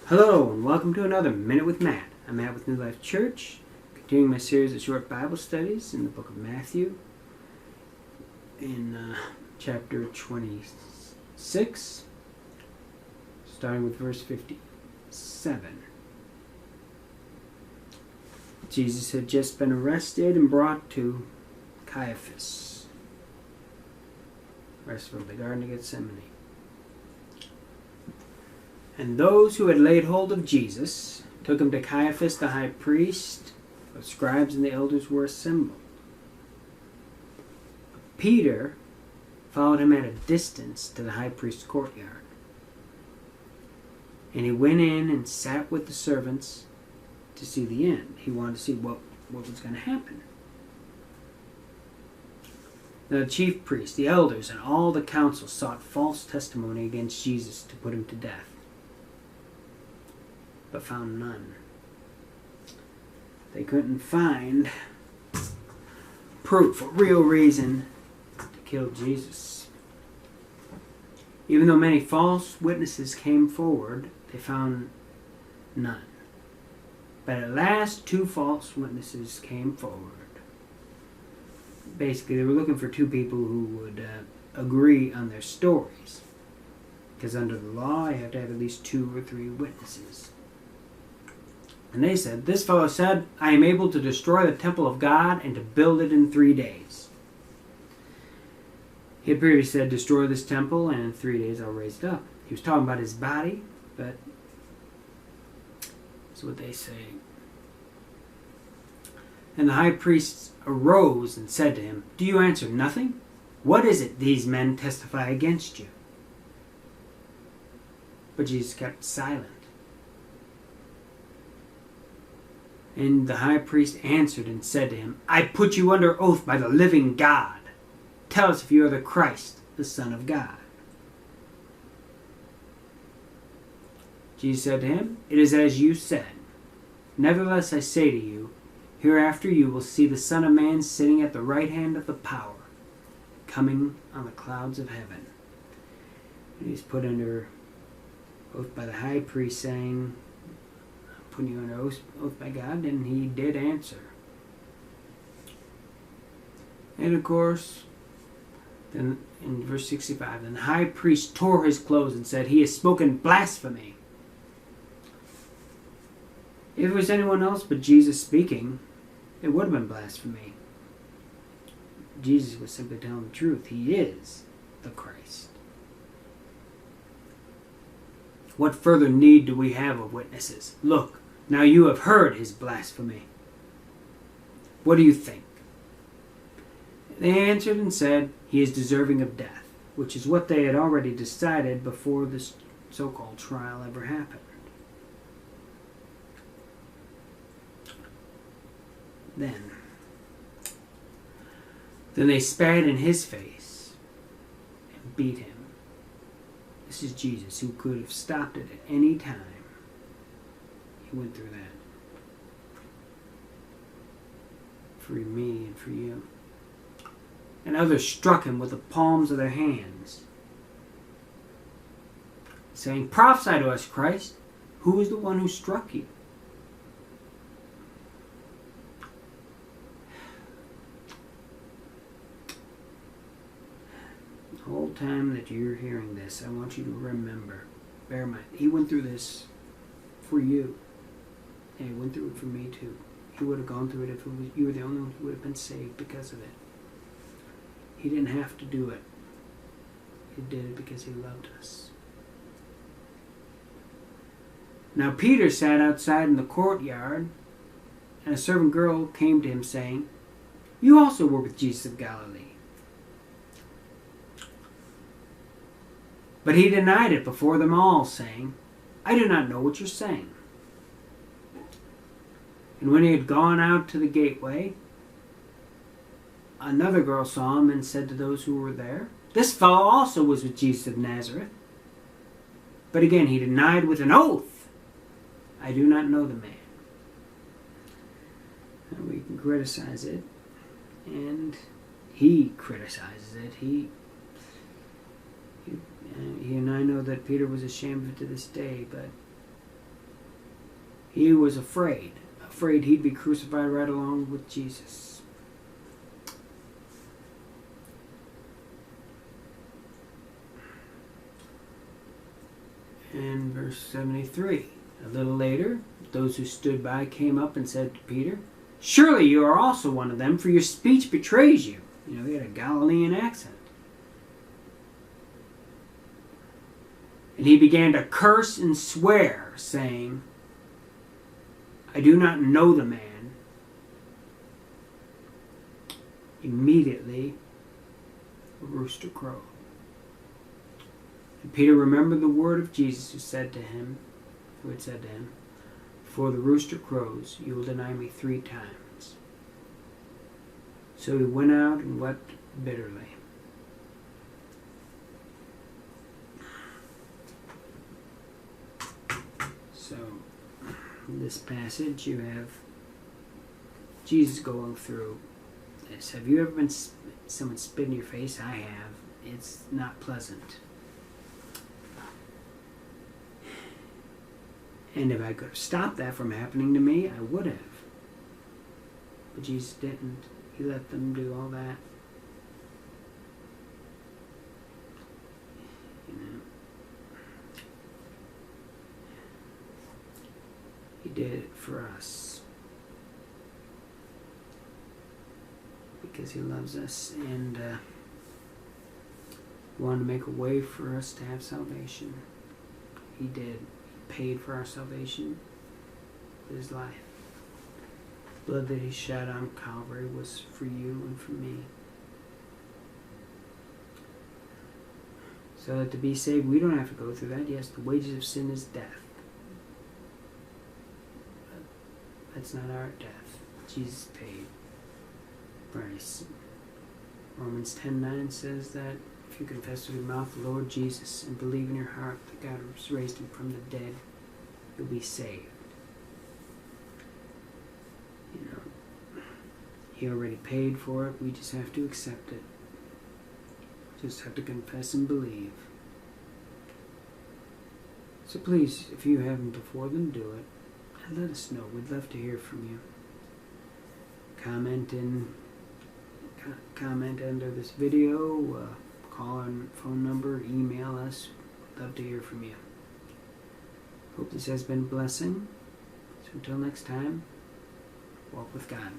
Hello, and welcome to another Minute with Matt. I'm Matt with New Life Church, continuing my series of short Bible studies in the book of Matthew, in chapter 26, starting with verse 57. Jesus had just been arrested and brought to Caiaphas, arrested from the Garden of Gethsemane. And those who had laid hold of Jesus took him to Caiaphas the high priest. The scribes and the elders were assembled. Peter followed him at a distance to the high priest's courtyard. And he went in and sat with the servants to see the end. He wanted to see what was going to happen. Now the chief priests, the elders, and all the council sought false testimony against Jesus to put him to death, but found none. They couldn't find proof, a real reason to kill Jesus. Even though many false witnesses came forward, they found none. But at last, two false witnesses came forward. Basically, they were looking for two people who would agree on their stories. Because under the law, you have to have at least 2 or 3 witnesses. And they said, "This fellow said, I am able to destroy the temple of God and to build it in 3 days." He had previously said, "Destroy this temple and in 3 days I'll raise it up." He was talking about his body, but that's what they say. And the high priest arose and said to him, "Do you answer nothing? What is it these men testify against you?" But Jesus kept silent. And the high priest answered and said to him, "I put you under oath by the living God. Tell us if you are the Christ, the Son of God." Jesus said to him, "It is as you said. Nevertheless I say to you, hereafter you will see the Son of Man sitting at the right hand of the power, coming on the clouds of heaven." And he's put under oath by the high priest, saying, "Putting you under oath by God," and he did answer. And of course, then in verse 65, then the high priest tore his clothes and said, "He has spoken blasphemy." If it was anyone else but Jesus speaking, it would have been blasphemy. Jesus was simply telling the truth. He is the Christ. What further need do we have of witnesses? Look, now you have heard his blasphemy. What do you think? They answered and said, "He is deserving of death," which is what they had already decided before this so-called trial ever happened. Then they spat in his face and beat him. This is Jesus, who could have stopped it at any time. He went through that for me and for you. And others struck him with the palms of their hands, saying, "Prophesy to us, Christ. Who is the one who struck you?" The whole time that you're hearing this, I want you to remember, bear in mind, he went through this for you. And he went through it for me too. He would have gone through it if you were the only one who would have been saved because of it. He didn't have to do it. He did it because he loved us. Now Peter sat outside in the courtyard, and a servant girl came to him saying, "You also were with Jesus of Galilee." But he denied it before them all, saying, "I do not know what you're saying." And when he had gone out to the gateway, another girl saw him and said to those who were there, "This fellow also was with Jesus of Nazareth." But again he denied with an oath, "I do not know the man." And we can criticize it, and he criticizes it. He and I know that Peter was ashamed of it to this day, but He was afraid he'd be crucified right along with Jesus. And verse 73. A little later, those who stood by came up and said to Peter, "Surely you are also one of them, for your speech betrays you." You know, he had a Galilean accent. And he began to curse and swear, saying, "I do not know the man." Immediately, a rooster crowed. And Peter remembered the word of Jesus who had said to him, "Before the rooster crows, you will deny me 3 times." So he went out and wept bitterly. So, in this passage, you have Jesus going through this. Have you ever been someone spit in your face? I have. It's not pleasant. And if I could have stopped that from happening to me, I would have. But Jesus didn't. He let them do all that. You know. He did it for us. Because he loves us and wanted to make a way for us to have salvation. He did. He paid for our salvation with his life. The blood that he shed on Calvary was for you and for me. So that to be saved, we don't have to go through that. Yes, the wages of sin is death. But that's not our death. Jesus paid price. Romans 10:9 says that if you confess with your mouth the Lord Jesus and believe in your heart that God has raised him from the dead, you'll be saved. You know, he already paid for it. We just have to accept it. Just have to confess and believe. So please, if you haven't before, then do it. And let us know. We'd love to hear from you. Comment under this video, call our phone number, email us. Love to hear from you. Hope this has been a blessing. So until next time, walk with God.